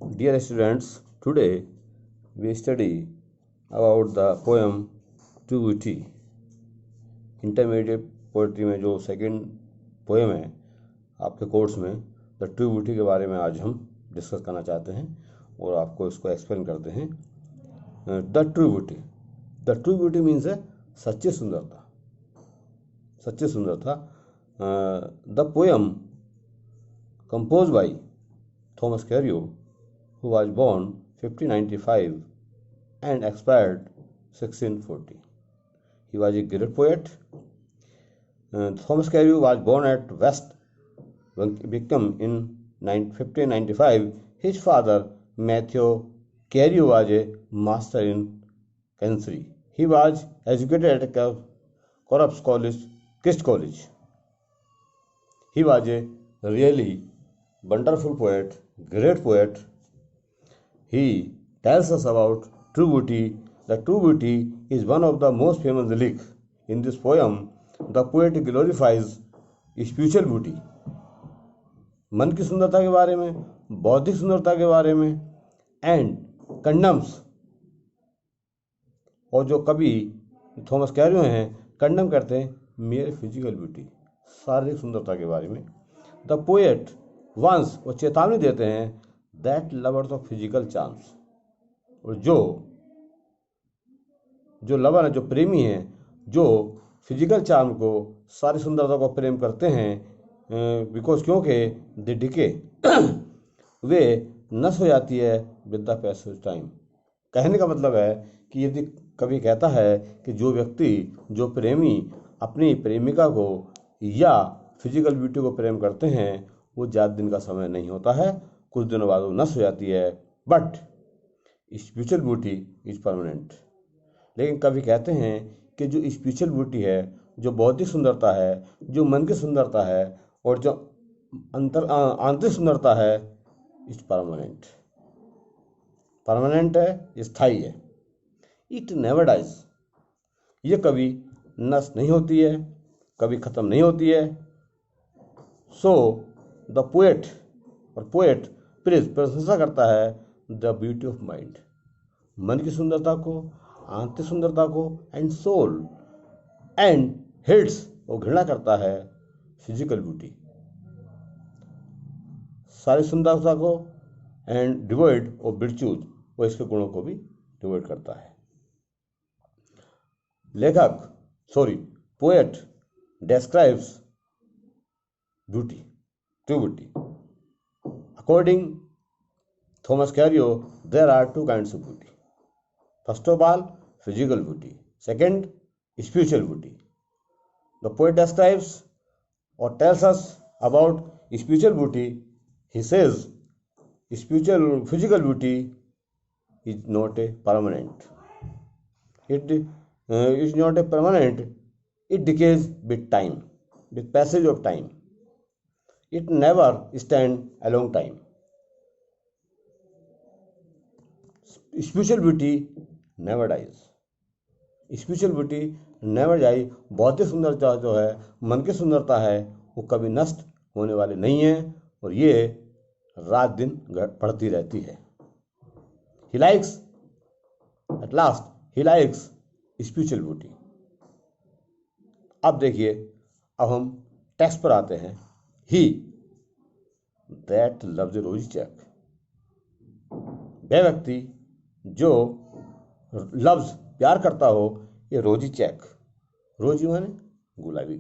Dear students, today we study about the poem Tribute. Intermediate poetry में जो second poem है आपके course में, द ट्रिब्यूटी के बारे में आज हम डिस्कस करना चाहते हैं और आपको इसको एक्सप्लेन करते हैं। द ट्रिब्यूटी मीन्स है सच्ची सुंदरता। The poem compose by Thomas Cairo, who was born 1595 and expired 1640. He was a great poet. Thomas Carlyle was born at West Wickham in 1595. His father, Matthew Carey, was a master in Chancery. He was educated at Christ College. He was a really wonderful poet, great poet. He tells us about true beauty. The true beauty is one of the most famous lyrics. In this poem, the poet glorifies spiritual beauty. मन की सुंदरता के बारे में, बौद्धिक सुंदरता के बारे में, एंड कंडम्स, और जो कवि थॉमस कैरियो हैं कंडम करते हैं मेरे फिजिकल ब्यूटी, शारीरिक सुंदरता के बारे में। द पोएट वंस, वो चेतावनी देते हैं, that lovers of physical charms, और जो लवर है, जो प्रेमी हैं, जो फिजिकल चार्म को, सारी सुंदरता को प्रेम करते हैं, बिकॉज क्योंकि दे डिके वे नष्ट हो जाती है विद द पैसेज टाइम। कहने का मतलब है कि यदि कवि कहता है कि जो व्यक्ति, जो प्रेमी अपनी प्रेमिका को या फिजिकल ब्यूटी को प्रेम करते हैं, वो ज़्यादा दिन का समय नहीं होता है, कुछ दिनों बाद वो नष्ट हो जाती है। But spiritual beauty is permanent. लेकिन कवि कहते हैं कि जो स्पिरिचुअल ब्यूटी है, जो बौद्धिक सुंदरता है, जो मन की सुंदरता है, और जो आंतरिक सुंदरता है, इज परमानेंट है, स्थायी है। इट नेवर डाइज, ये कभी नष्ट नहीं होती है, कभी खत्म नहीं होती है। सो द पोएट, और पोएट प्रशंसा करता है द ब्यूटी ऑफ माइंड, मन की सुंदरता को, आंतरिक सुंदरता को, एंड सोल, एंड हेट्स, वो घृणा करता है फिजिकल ब्यूटी, सारी सुंदरता को, एंड डिवॉइड ऑफ विर्च्यूज, वो इसके गुणों को भी डिवॉइड करता है। Poet describes beauty, true beauty. According Thomas Carrier, there are two kinds of beauty. First of all, physical beauty. Second, spiritual beauty. The poet describes or tells us about spiritual beauty. He says, physical beauty is not a permanent. It is not a permanent. It decays with time, with passage of time. It never stands a long time. Spiritual beauty never dies. Spiritual beauty never dies. बौद्धिक सुंदरता जो है, मन की सुंदरता है, वो कभी नष्ट होने वाली नहीं है, और ये रात दिन बढ़ती रहती है। He likes, at last, he likes spiritual beauty. अब देखिए, अब हम टेक्स्ट पर आते हैं। ही दैट लव्स रोजी चेक, वह व्यक्ति जो लव्स, प्यार करता हो, ये रोजी चेक, रोजी माने गुलाबी,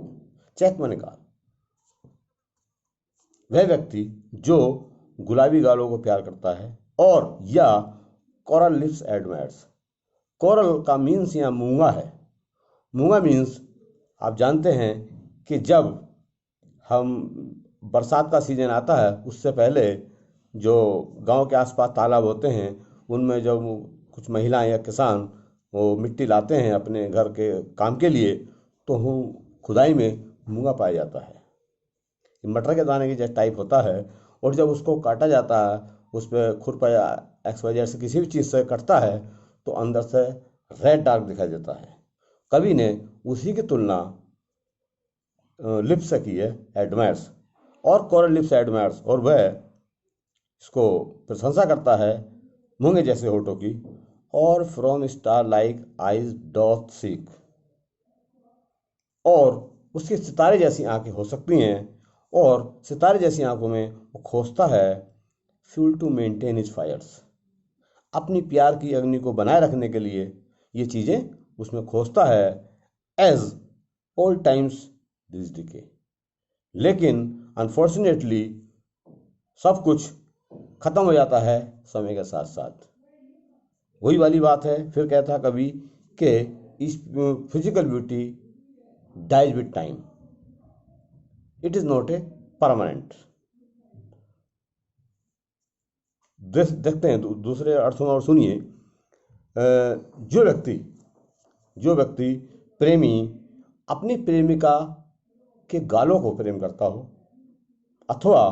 चेक माने गाल, वह व्यक्ति जो गुलाबी गालों को प्यार करता है, और या कोरल लिप्स एडमायर्स। कोरल का मीन्स यहाँ मूंगा है। मूंगा मीन्स, आप जानते हैं कि जब हम बरसात का सीजन आता है, उससे पहले जो गांव के आसपास तालाब होते हैं, उनमें जब कुछ महिलाएं या किसान वो मिट्टी लाते हैं अपने घर के काम के लिए, तो खुदाई में मूंगा पाया जाता है। मटर के दाने की जैसा टाइप होता है, और जब उसको काटा जाता है, उस पर खुरपा या XYZ से किसी भी चीज़ से कटता है, तो अंदर से रेड डार्क दिखाई देता है। कवि ने उसी की तुलना लिप्स से की है, एडमायर्स, और कोरल लिप्स एडमायर्स, और वह इसको प्रशंसा करता है मूंगे जैसे होठों की। और from star like eyes doth seek, और उसकी सितारे जैसी आंखें हो सकती हैं, और सितारे जैसी आंखों में वो खोजता है fuel to maintain his fires, अपनी प्यार की अग्नि को बनाए रखने के लिए ये चीज़ें उसमें खोजता है। As old times this decay, लेकिन अनफॉर्चुनेटली सब कुछ खत्म हो जाता है समय के साथ साथ। वही वाली बात है, फिर कहता कभी कि इस physical beauty dies with time, it is not a permanent. देखते हैं दूसरे अर्थों में और सुनिए। जो व्यक्ति प्रेमी अपनी प्रेमिका के गालों को प्रेम करता हो, अथवा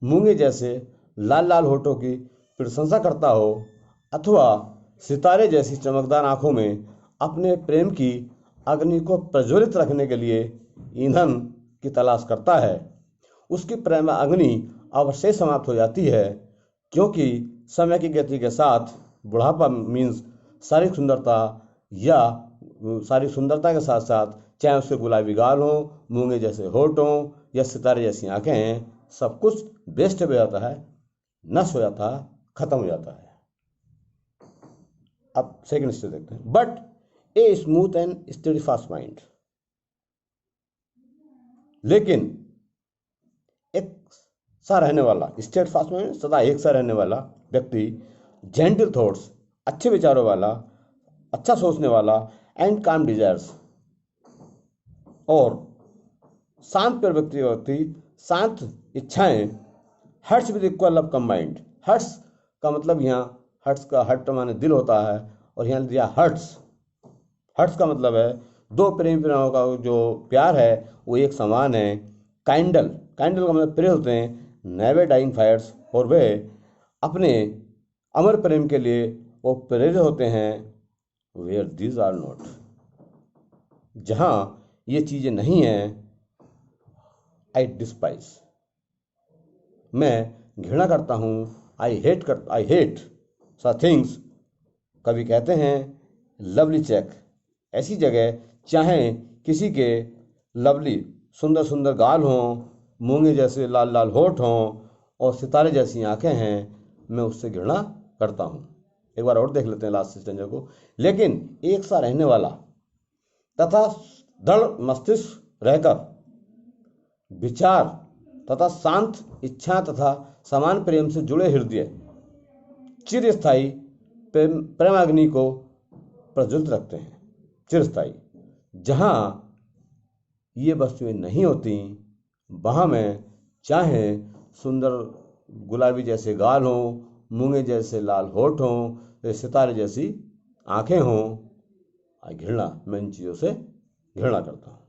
मूंगे जैसे लाल लाल होठों की प्रशंसा करता हो, अथवा सितारे जैसी चमकदार आंखों में अपने प्रेम की अग्नि को प्रज्वलित रखने के लिए ईंधन की तलाश करता है, उसकी प्रेम अग्नि अवश्य समाप्त हो जाती है, क्योंकि समय की गति के साथ बुढ़ापा मीन्स शारीरिक सुंदरता, या शारीरिक सुंदरता के साथ साथ चाहे उसके गुलाबी गाल हो, मूंगे जैसे होठ हों, या सितारे जैसी आंखें हैं, सब कुछ वेस्ट हो जाता है, नष्ट हो जाता है, खत्म हो जाता है। अब सेकंड स्टेज देखते हैं। But a smooth and steady fast mind, लेकिन एक सा रहने वाला, स्टेट फास्ट माइंड सदा एक सा रहने वाला व्यक्ति, जेंटल थॉट्स, अच्छे विचारों वाला, अच्छा सोचने वाला, एंड काम डिजायर्स, और शांत पर व्यक्ति शांत इच्छाएं, hearts with equal love combined. Hearts का मतलब यहाँ हर्ट्स का हर्ट माने दिल होता है, और यहाँ दिया हर्ट्स। हर्ट्स का मतलब है दो प्रेमी प्रेमियों का जो प्यार है वो एक समान है। काइंडल का मतलब प्रेम होते हैं, नेवर डाइंग फायर्स, और वे अपने अमर प्रेम के लिए वो प्रेरित होते हैं। वेयर दीज आर नॉट, जहाँ ये चीज़ें नहीं हैं, आई डिस्पाइज, मैं घृणा करता हूँ। आई हेट सा थिंग्स। कभी कहते हैं लवली चेक, ऐसी जगह चाहे किसी के लवली सुंदर सुंदर गाल हों, मूंगे जैसे लाल लाल होठ हों, और सितारे जैसी आंखें हैं, मैं उससे घृणा करता हूँ। एक बार और देख लेते हैं लास्ट स्टेंजर को। लेकिन एक सा रहने वाला तथा दृढ़ मस्तिष्क रहकर विचार तथा शांत इच्छा तथा समान प्रेम से जुड़े हृदय चिरस्थायी प्रेमाग्नि को प्रज्वलित रखते हैं। चिरस्थायी, जहाँ ये वस्तुएं नहीं होती, वहाँ मैं चाहे सुंदर गुलाबी जैसे गाल हों, मूंगे जैसे लाल होठ हों, सितारे जैसी आंखें हों, घृणा, मैं इन चीज़ों से घृणा करता हूँ।